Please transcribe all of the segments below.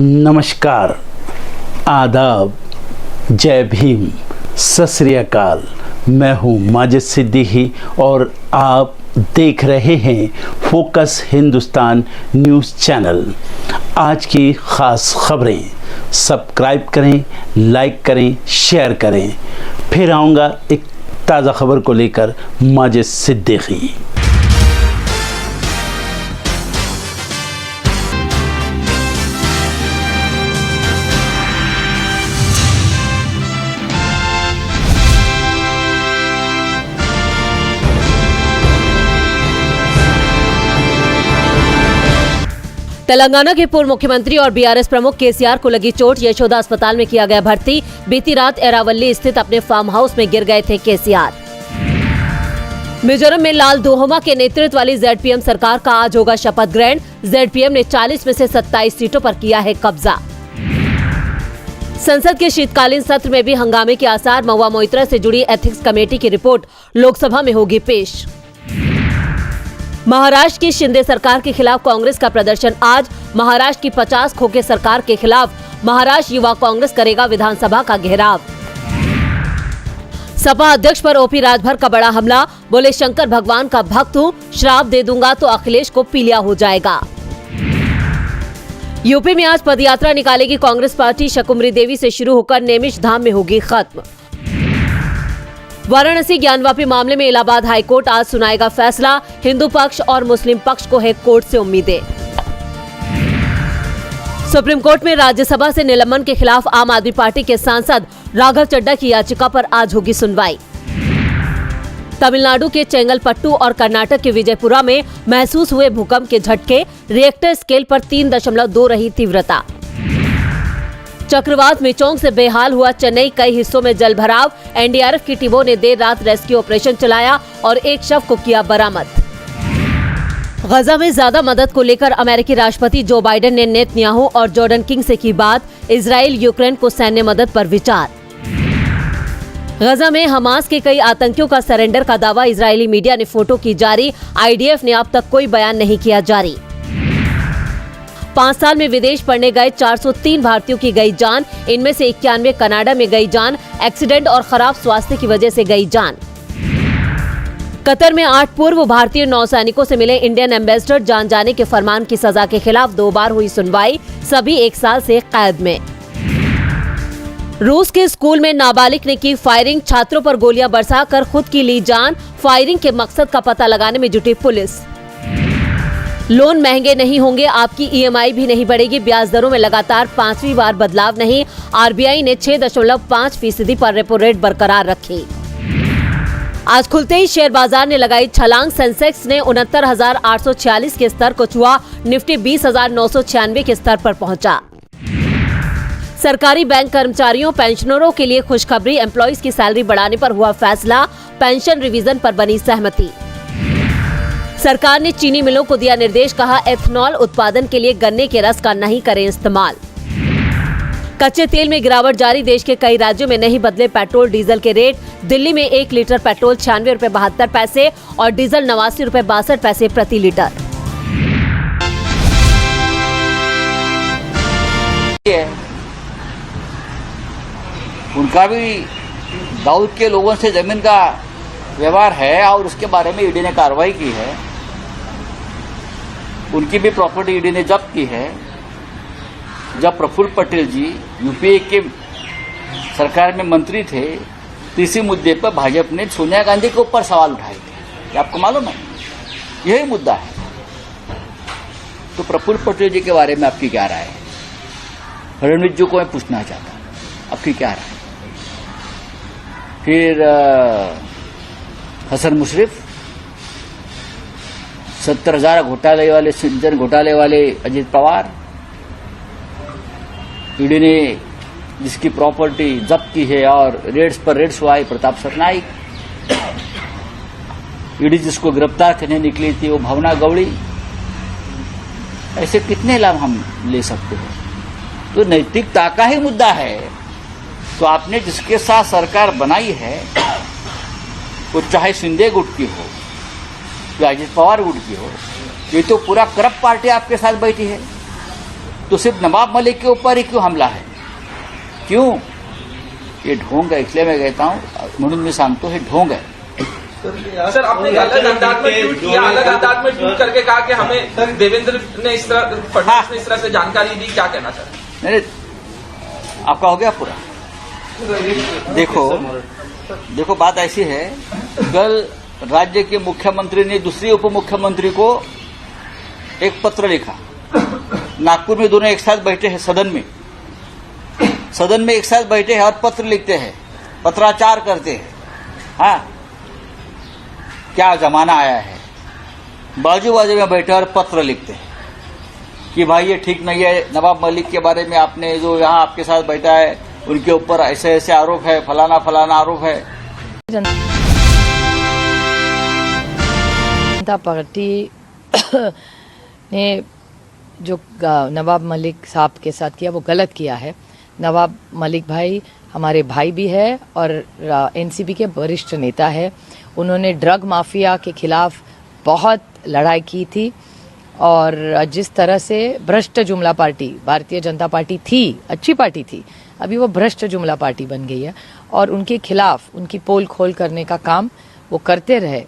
नमस्कार, आदाब, जय भीम, सत श्री अकाल। मैं हूँ माजिद सिद्दीकी और आप देख रहे हैं फोकस हिंदुस्तान न्यूज़ चैनल। आज की ख़ास खबरें सब्सक्राइब करें, लाइक करें, शेयर करें। फिर आऊँगा एक ताज़ा खबर को लेकर माजिद सिद्दीकी। तेलंगाना के पूर्व मुख्यमंत्री और बीआरएस प्रमुख केसीआर को लगी चोट, यशोदा अस्पताल में किया गया भर्ती। बीती रात एरावल्ली स्थित अपने फार्म हाउस में गिर गए थे केसीआर। मिजोरम में लाल दोहोमा के नेतृत्व वाली जेडपीएम सरकार का आज होगा शपथ ग्रहण। जेडपीएम ने 40 में से 27 सीटों पर किया है कब्जा। संसद के शीतकालीन सत्र में भी हंगामे के आसार। महुआ मोइत्रा से जुड़ी एथिक्स कमेटी की रिपोर्ट लोकसभा में होगी पेश। महाराष्ट्र की शिंदे सरकार के खिलाफ कांग्रेस का प्रदर्शन आज। महाराष्ट्र की 50 खोखे सरकार के खिलाफ महाराष्ट्र युवा कांग्रेस करेगा विधानसभा का घेराव। सपा अध्यक्ष पर ओपी राजभर का बड़ा हमला। बोले, शंकर भगवान का भक्त हूँ, श्राप दे दूंगा तो अखिलेश को पीलिया हो जाएगा। यूपी में आज पदयात्रा निकालेगी कांग्रेस पार्टी। शकुमरी देवी से शुरू होकर नेमिष धाम में होगी खत्म। वाराणसी ज्ञानवापी मामले में इलाहाबाद हाईकोर्ट आज सुनाएगा फैसला। हिंदू पक्ष और मुस्लिम पक्ष को है कोर्ट से उम्मीदें। सुप्रीम कोर्ट में राज्यसभा से निलंबन के खिलाफ आम आदमी पार्टी के सांसद राघव चड्ढा की याचिका पर आज होगी सुनवाई। तमिलनाडु के चेंगलपट्टू और कर्नाटक के विजयपुरा में महसूस हुए भूकंप के झटके। रिएक्टर स्केल पर 3.2 रही तीव्रता। चक्रवात मिचोंग से बेहाल हुआ चेन्नई, कई हिस्सों में जलभराव। एनडीआरएफ की टीमों ने देर रात रेस्क्यू ऑपरेशन चलाया और एक शव को किया बरामद। गजा में ज्यादा मदद को लेकर अमेरिकी राष्ट्रपति जो बाइडेन ने नेतन्याहू और जॉर्डन किंग से की बात। इजराइल यूक्रेन को सैन्य मदद पर विचार। गजा में हमास के कई आतंकियों का सरेंडर का दावा। इजरायली मीडिया ने फोटो की जारी। आईडीएफ ने अब तक कोई बयान नहीं किया जारी। 5 साल में विदेश पढ़ने गए 403 भारतीयों की गई जान। इनमें से 91 कनाडा में गई जान। एक्सीडेंट और खराब स्वास्थ्य की वजह से गई जान। कतर में 8 पूर्व भारतीय नौसैनिकों से मिले इंडियन एम्बेसडर। जान जाने के फरमान की सजा के खिलाफ 2 बार हुई सुनवाई। सभी 1 साल से कैद में। रूस के स्कूल में नाबालिग ने की फायरिंग। छात्रों पर गोलियां बरसाकर खुद की ली जान। फायरिंग के मकसद का पता लगाने में जुटी पुलिस। लोन महंगे नहीं होंगे, आपकी ईएमआई भी नहीं बढ़ेगी। ब्याज दरों में लगातार 5वीं बार बदलाव नहीं। आरबीआई ने 6.5% पर रेपो रेट बरकरार रखी। आज खुलते ही शेयर बाजार ने लगाई छलांग। सेंसेक्स ने 69,846 के स्तर को छुआ। निफ्टी 20,996 के स्तर पर पहुंचा। सरकारी बैंक कर्मचारियों पेंशनरों के लिए खुशखबरी। एम्प्लॉइज की सैलरी बढ़ाने पर हुआ फैसला। पेंशन रिवीजन पर बनी सहमति। सरकार ने चीनी मिलों को दिया निर्देश। कहा, एथनॉल उत्पादन के लिए गन्ने के रस का नहीं करें इस्तेमाल। कच्चे तेल में गिरावट जारी। देश के कई राज्यों में नहीं बदले पेट्रोल डीजल के रेट। दिल्ली में 1 लीटर पेट्रोल 96 रुपए 72 पैसे और डीजल 89 रुपए 62 पैसे प्रति लीटर। उनका भी दाऊद के लोगों से जमीन का व्यवहार है और उसके बारे में ईडी ने कार्रवाई की है। उनकी भी प्रॉपर्टी ईडी ने जब्त की है। जब प्रफुल्ल पटेल जी यूपीए के सरकार में मंत्री थे तो इसी मुद्दे पर भाजपा ने सोनिया गांधी के ऊपर सवाल उठाए थे। ये आपको मालूम है, यही मुद्दा है। तो प्रफुल्ल पटेल जी के बारे में आपकी क्या राय है? फडणवीस जी को मैं पूछना चाहता हूं, आपकी क्या राय? फिर हसन मुशर्रफ, 70,000 घोटाले वाले सिंचन घोटाले वाले अजित पवार, ईडी ने जिसकी प्रॉपर्टी जब्त की है और रेड्स पर रेड्स हुआ है प्रताप सरनाइक, ईडी जिसको गिरफ्तार करने निकली थी वो भावना गवड़ी। ऐसे कितने लाभ हम ले सकते हैं? तो नैतिकता का ही मुद्दा है। तो आपने जिसके साथ सरकार बनाई है वो चाहे शिंदे गुट की हो या अजित पवार गुट की हो, ये तो पूरा करप्ट पार्टी आपके साथ बैठी है। तो तो सिर्फ नवाब मलिक के ऊपर ही क्यों हमला है? क्यों? ये ढोंग है, इसलिए मैं कहता हूँ, म्हणून मी सांगतो हे ढोंग है। सर, आपने अलग अंदाज में ट्वीट किया, अलग अंदाज में ट्वीट करके कहा कि हमें देवेंद्र ने इस तरह, फडणवीस ने इस तरह से जानकारी दी, क्या कहना चाहते? नहीं, आपका हो गया पूरा। देखो बात ऐसी है, कल राज्य के मुख्यमंत्री ने दूसरी उप मुख्यमंत्री को एक पत्र लिखा। नागपुर में दोनों एक साथ बैठे हैं, सदन में एक साथ बैठे हैं और पत्र लिखते हैं, पत्राचार करते हैं। हाँ, क्या जमाना आया है, बाजू बाजू में बैठे और पत्र लिखते हैं कि भाई ये ठीक नहीं है, नवाब मलिक के बारे में आपने जो यहाँ आपके साथ बैठा है उनके ऊपर ऐसे ऐसे आरोप है, फलाना फलाना आरोप है। जनता पार्टी ने जो नवाब मलिक साहब के साथ किया वो गलत किया है। नवाब मलिक भाई हमारे भाई भी है और एनसीपी के वरिष्ठ नेता है। उन्होंने ड्रग माफिया के खिलाफ बहुत लड़ाई की थी और जिस तरह से भ्रष्ट जुमला पार्टी भारतीय जनता पार्टी थी, अच्छी पार्टी थी, अभी वो भ्रष्ट जुमला पार्टी बन गई है और उनके खिलाफ उनकी पोल खोल करने का काम वो करते रहे।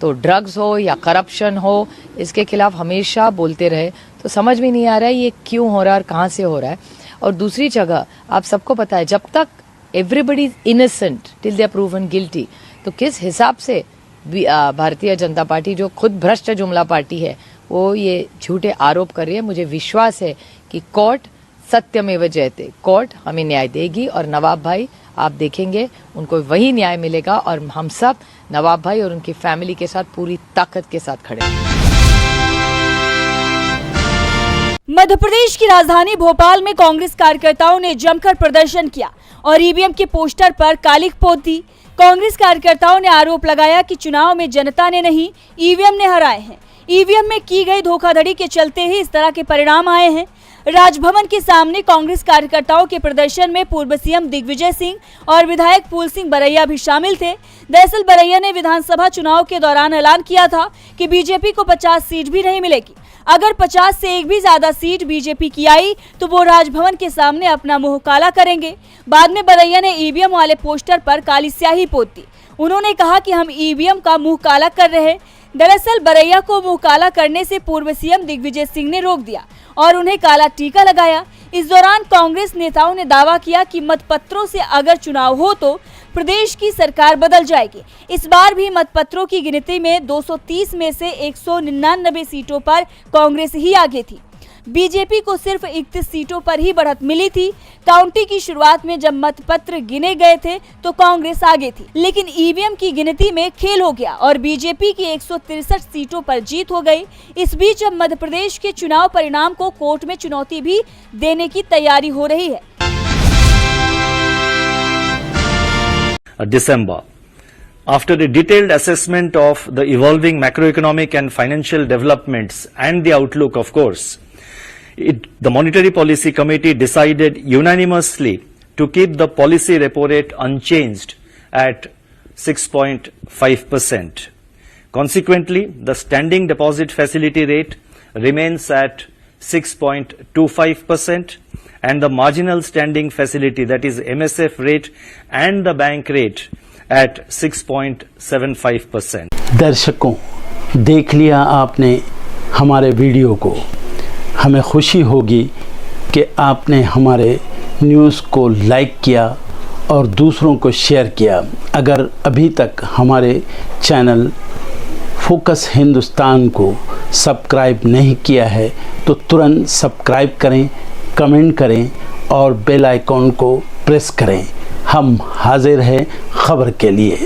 तो ड्रग्स हो या करप्शन हो, इसके खिलाफ हमेशा बोलते रहे। तो समझ में नहीं आ रहा है ये क्यों हो रहा है और कहाँ से हो रहा है। और दूसरी जगह आप सबको पता है, जब तक everybody is innocent till they are proven guilty, तो किस हिसाब से भारतीय जनता पार्टी जो खुद भ्रष्ट जुमला पार्टी है वो ये झूठे आरोप कर रही है। मुझे विश्वास है कि कोर्ट सत्यमेव जयते, कोर्ट हमें न्याय देगी और नवाब भाई आप देखेंगे उनको वही न्याय मिलेगा और हम सब नवाब भाई और उनकी फैमिली के साथ पूरी ताकत के साथ खड़े हैं। मध्य प्रदेश की राजधानी भोपाल में कांग्रेस कार्यकर्ताओं ने जमकर प्रदर्शन किया और ईवीएम के पोस्टर पर कालिख पोत दी। कांग्रेस कार्यकर्ताओं ने आरोप लगाया कि चुनाव में जनता ने नहीं, ईवीएम ने हराए हैं। ईवीएम में की गई धोखाधड़ी के चलते ही इस तरह के परिणाम आए हैं। राजभवन के सामने कांग्रेस कार्यकर्ताओं के प्रदर्शन में पूर्व सीएम दिग्विजय सिंह और विधायक फूल सिंह बरैया भी शामिल थे। दरअसल बरैया ने विधानसभा चुनाव के दौरान ऐलान किया था कि बीजेपी को 50 सीट भी नहीं मिलेगी। अगर 50 से एक भी ज्यादा सीट बीजेपी की आई तो वो राजभवन के सामने अपना मुंह काला करेंगे। बाद में बरैया ने ईवीएम वाले पोस्टर पर काली स्याही पोत दी। उन्होंने कहा कि हम ईवीएम का मुंह काला कर रहे हैं। दरअसल बरैया को मुंह काला करने से पूर्व सीएम दिग्विजय सिंह ने रोक दिया और उन्हें काला टीका लगाया। इस दौरान कांग्रेस नेताओं ने दावा किया कि मतपत्रों से अगर चुनाव हो तो प्रदेश की सरकार बदल जाएगी। इस बार भी मतपत्रों की गिनती में 230 में से 199 सीटों पर कांग्रेस ही आगे थी। बीजेपी को सिर्फ 31 सीटों पर ही बढ़त मिली थी। काउंटी की शुरुआत में जब मतपत्र गिने गए थे तो कांग्रेस आगे थी, लेकिन ईवीएम की गिनती में खेल हो गया और बीजेपी की 163 सीटों पर जीत हो गई। इस बीच अब मध्य प्रदेश के चुनाव परिणाम को कोर्ट में चुनौती भी देने की तैयारी हो रही है। December. After a detailed assessment of the evolving macroeconomic and financial developments and the outlook, of course, the Monetary Policy Committee decided unanimously to keep the policy repo rate unchanged at 6.5%. Consequently, the standing deposit facility rate remains at 6.25%. and the marginal standing facility, that is MSF rate and the bank rate at 6.75%. दर्शकों, देख लिया आपने हमारे video को। हमें खुशी होगी कि आपने हमारे न्यूज़ को लाइक किया और दूसरों को शेयर किया। अगर अभी तक हमारे चैनल फोकस हिंदुस्तान को सब्सक्राइब नहीं किया है तो तुरंत सब्सक्राइब करें, कमेंट करें और बेल आइकॉन को प्रेस करें। हम हाजिर हैं खबर के लिए।